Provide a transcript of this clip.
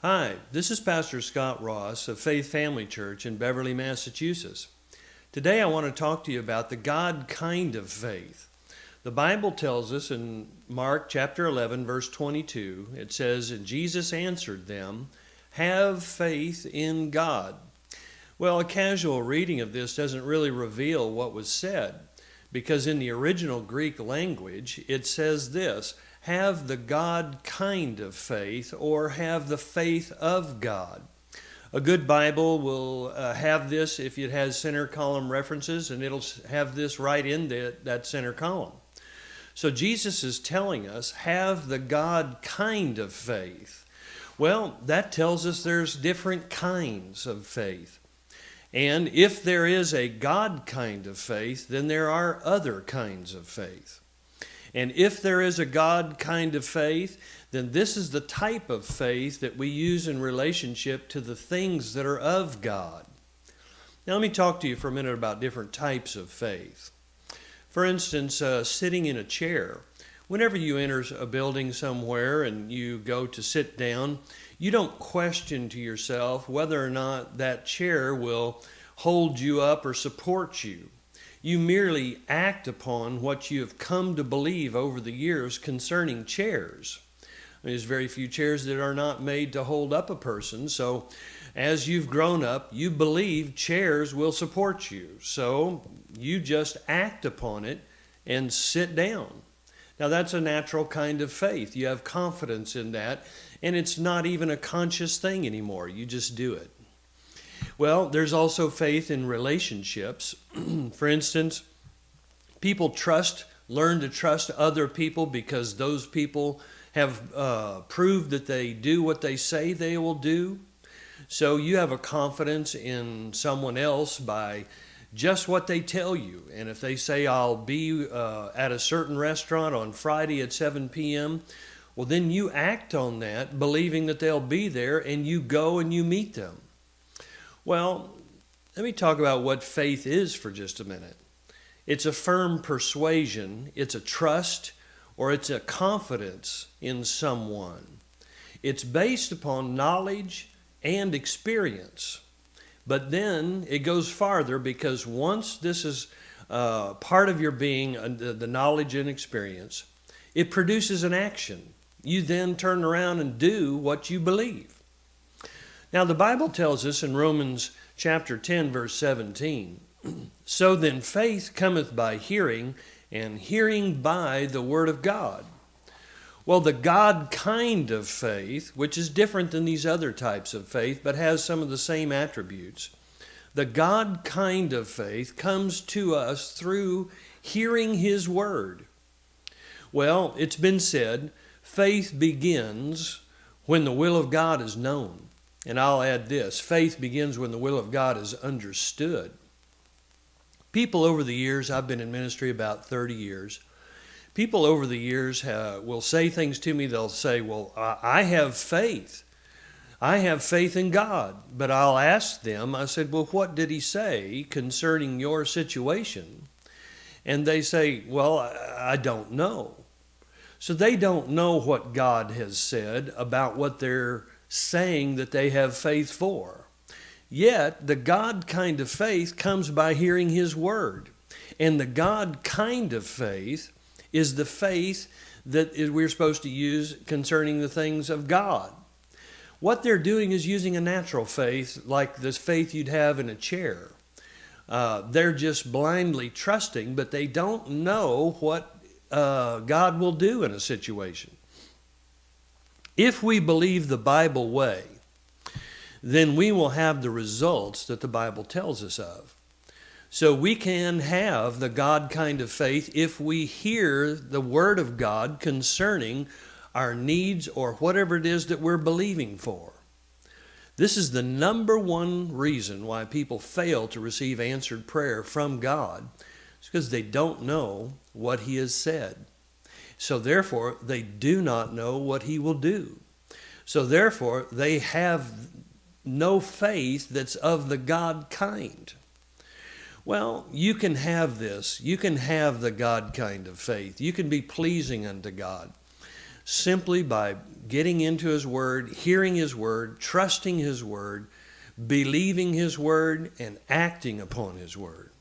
Hi, this is Pastor Scott Ross of Faith Family Church in Beverly, Massachusetts. Today I want to talk to you about the God kind of faith. The Bible tells us in Mark chapter 11, verse 22, it says, "And Jesus answered them, 'Have faith in God.'" Well, a casual reading of this doesn't really reveal what was said, because in the original Greek language it says this: have the God kind of faith, or have the faith of God. A good Bible will have this if it has center column references, and it'll have this right in that center column. So Jesus is telling us, have the God kind of faith. Well, that tells us there's different kinds of faith. And if there is a God kind of faith, then there are other kinds of faith. And if there is a God kind of faith, then this is the type of faith that we use in relationship to the things that are of God. Now let me talk to you for a minute about different types of faith. For instance, sitting in a chair. Whenever you enter a building somewhere and you go to sit down, you don't question to yourself whether or not that chair will hold you up or support you. You merely act upon what you have come to believe over the years concerning chairs. There's very few chairs that are not made to hold up a person. So as you've grown up, you believe chairs will support you. So you just act upon it and sit down. Now that's a natural kind of faith. You have confidence in that, and it's not even a conscious thing anymore. You just do it. Well, there's also faith in relationships. For instance, people learn to trust other people because those people have proved that they do what they say they will do. So you have a confidence in someone else by just what they tell you. And if they say, "I'll be at a certain restaurant on Friday at 7 p.m., well, then you act on that, believing that they'll be there, and you go and you meet them. Well, let me talk about what faith is for just a minute. It's a firm persuasion, it's a trust, or it's a confidence in someone. It's based upon knowledge and experience. But then it goes farther, because once this is part of your being, the knowledge and experience, it produces an action. You then turn around and do what you believe. Now the Bible tells us in Romans chapter 10, verse 17, "So then faith cometh by hearing, and hearing by the word of God." Well, the God kind of faith, which is different than these other types of faith, but has some of the same attributes. The God kind of faith comes to us through hearing His word. Well, it's been said, faith begins when the will of God is known. And I'll add this, faith begins when the will of God is understood. People over the years, I've been in ministry about 30 years, people over the years will say things to me. They'll say, "Well, I have faith. I have faith in God." But I'll ask them, I said, "Well, what did He say concerning your situation?" And they say, "Well, I don't know." So they don't know what God has said about what they're saying that they have faith for. Yet the God kind of faith comes by hearing His word. And the God kind of faith is the faith that we're supposed to use concerning the things of God. What they're doing is using a natural faith, like this faith you'd have in a chair. They're just blindly trusting, but they don't know what God will do in a situation. If we believe the Bible way, then we will have the results that the Bible tells us of. So we can have the God kind of faith if we hear the Word of God concerning our needs or whatever it is that we're believing for. This is the number one reason why people fail to receive answered prayer from God. It's because they don't know what He has said. So therefore, they do not know what He will do. So therefore, they have no faith that's of the God kind. Well, you can have this. You can have the God kind of faith. You can be pleasing unto God. simply by getting into His Word, hearing His Word, trusting His Word, believing His Word, and acting upon His Word.